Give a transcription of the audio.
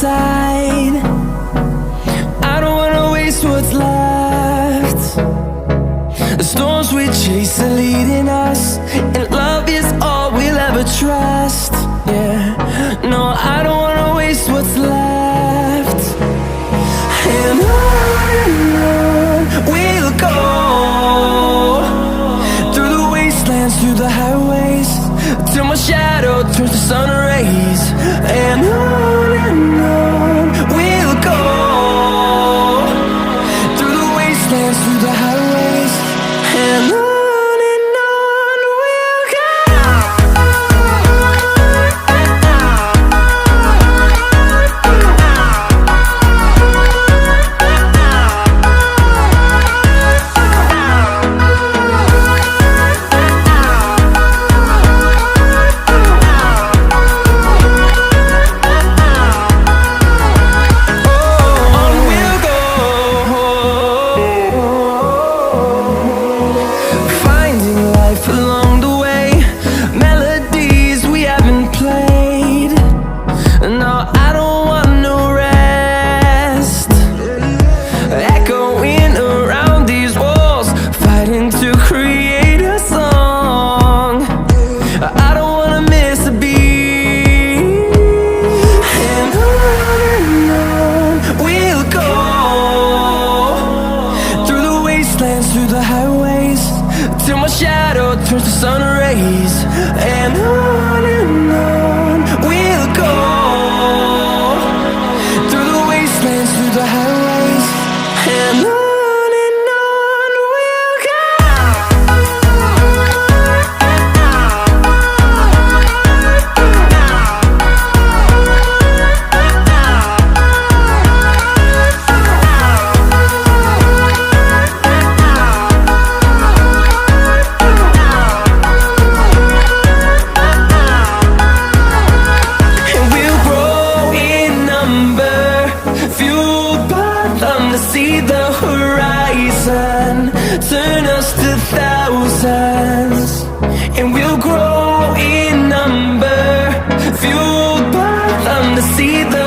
inside. I don't wanna waste what's left. The storms we chase are leading us, and love is all we'll ever trust. Yeah, no, I don't wanna waste what's left. And on we'll go, through the wastelands, through the highways, till my shadow turns to sun rays. And on we'll go, through the wastelands, through the highways, and on we'll go. Through the highways, till my shadow turns to sun rays. And on we'll go, through the wastelands, through the highways, and on we'll go. To see the horizon turn us to thousands, and we'll grow in number, fueled by them to see the